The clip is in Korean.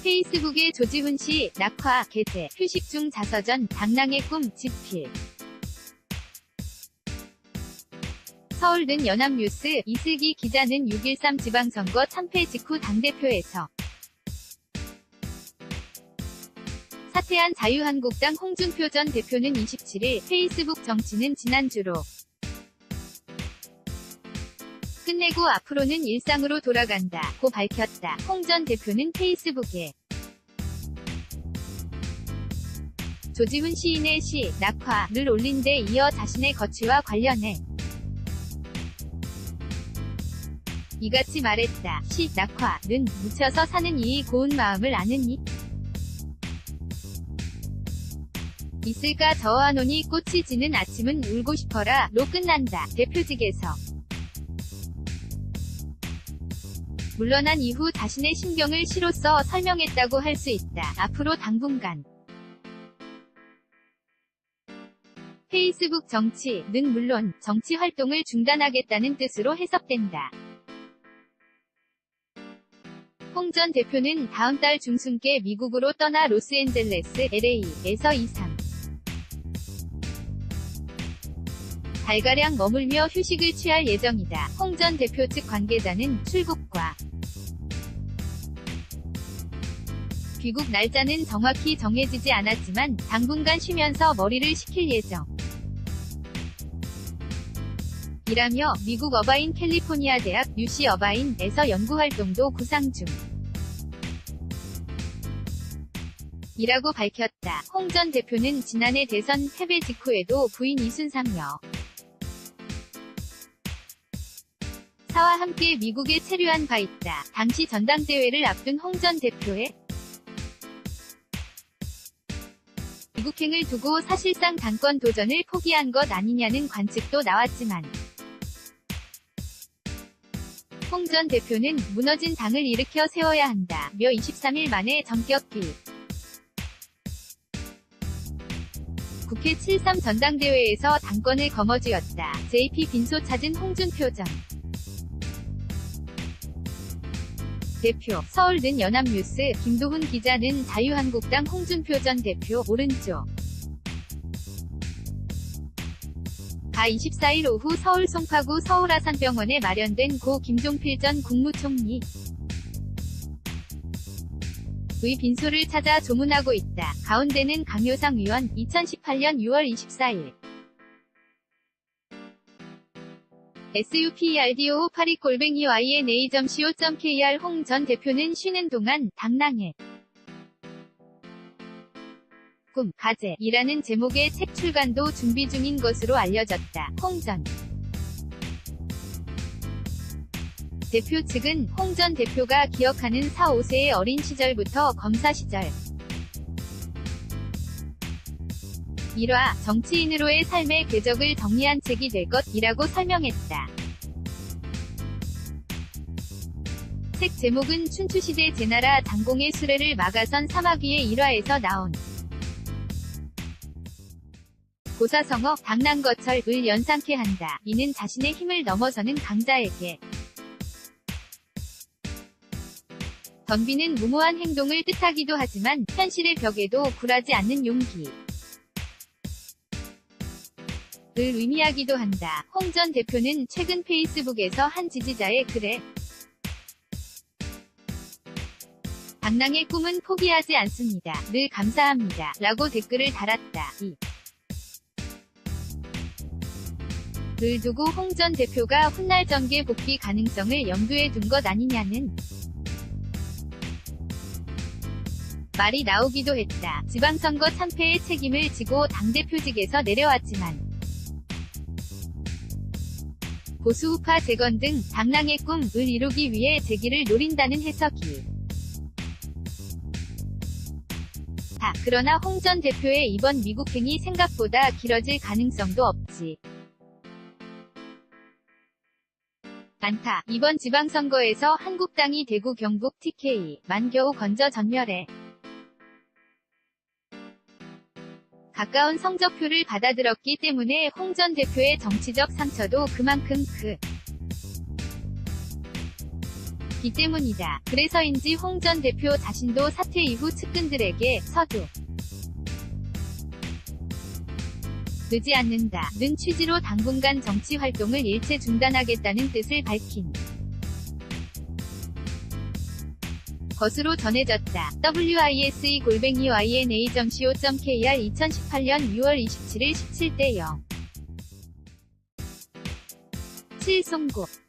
페이스북에 조지훈 씨 낙화 게재 휴식 중 자서전 당랑의 꿈 집필. 서울는 연합뉴스 이슬기 기자는 6.13 지방선거 참패 직후 당대표에서 사퇴한 자유한국당 홍준표 전 대표는 27일 페이스북 정치는 지난주로 끝내고 앞으로는 일상으로 돌아간다고 밝혔다. 홍 전 대표는 페이스북에 조지훈 시인의 시 낙화를 올린 데 이어 자신의 거취와 관련해 이같이 말했다. 시 낙화는 묻혀서 사는 이의 고운 마음을 아느니 있을까 저하노니 꽃이 지는 아침은 울고 싶어라 로 끝난다. 대표직에서 물러난 이후 자신의 심경을 시로써 설명했다고 할 수 있다. 앞으로 당분간 페이스북 정치는 물론 정치 활동을 중단하겠다는 뜻으로 해석된다. 홍 전 대표는 다음 달 중순께 미국으로 떠나 로스앤젤레스, LA에서 2-3 달가량 머물며 휴식을 취할 예정이다. 홍 전 대표 측 관계자는 출국과 귀국 날짜는 정확히 정해지지 않았지만 당분간 쉬면서 머리를 식힐 예정 이라며 미국 어바인 캘리포니아 대학 UC 어바인에서 연구활동도 구상 중 이라고 밝혔다. 홍 전 대표는 지난해 대선 패배 직후에도 부인 이순삼여 사와 함께 미국에 체류한 바 있다. 당시 전당대회를 앞둔 홍 전 대표의 미국행을 두고 사실상 당권 도전을 포기한 것 아니냐는 관측도 나왔지만 홍 전 대표는 무너진 당을 일으켜 세워야 한다며 23일 만에 전격 개입. 국회 7.3 전당대회에서 당권을 거머쥐었다. JP 빈소 찾은 홍준표 전 대표, 서울는 연합뉴스 김도훈 기자는 자유한국당 홍준표 전 대표 오른쪽 가 24일 오후 서울 송파구 서울아산병원에 마련된 고 김종필 전 국무총리 의 빈소를 찾아 조문하고 있다. 가운데는 강효상 의원 2018년 6월 24일 superdoo82yna.co.kr 홍 전 대표는 쉬는 동안 당랑의 꿈, 가제이라는 제목의 책 출간도 준비 중인 것으로 알려졌다. 홍 전 대표 측은 홍 전 대표가 기억하는 4, 5세의 어린 시절부터 검사 시절 일화 정치인으로의 삶의 궤적을 정리한 책이 될 것이라고 설명했다. 책 제목은 춘추시대 제나라 장공의 수레를 막아선 사마귀의 일화에서 나온 고사성어, 당랑거철을 연상케 한다. 이는 자신의 힘을 넘어서는 강자에게 덤비는 무모한 행동을 뜻하기도 하지만 현실의 벽에도 굴하지 않는 용기 를 의미하기도 한다. 홍 전 대표는 최근 페이스북에서 한 지지자의 글에 당랑의 꿈은 포기하지 않습니다. 늘 감사합니다. 라고 댓글을 달았다. 를 두고 홍 전 대표가 훗날 정계 복귀 가능성을 염두에 둔 것 아니냐는 말이 나오기도 했다. 지방선거 참패의 책임을 지고 당대표직에서 내려왔지만 보수우파 재건 등 당랑의 꿈을 이루기 위해 재기를 노린다는 해석이 다. 그러나 홍 전 대표의 이번 미국행이 생각보다 길어질 가능성도 없지 않다. 이번 지방선거에서 한국당이 대구 경북 TK만 겨우 건져 전멸해 가까운 성적표를 받아들었기 때문에 홍 전 대표의 정치적 상처도 그만큼 이 때문이다. 그래서인지 홍 전 대표 자신도 사퇴 이후 측근들에게 서두 늦지 않는다는 취지로 당분간 정치 활동을 일체 중단하겠다는 뜻을 밝힌 것으로 전해졌다. wise_yna.co.kr 2018년 6월 27일 17대 0 7송고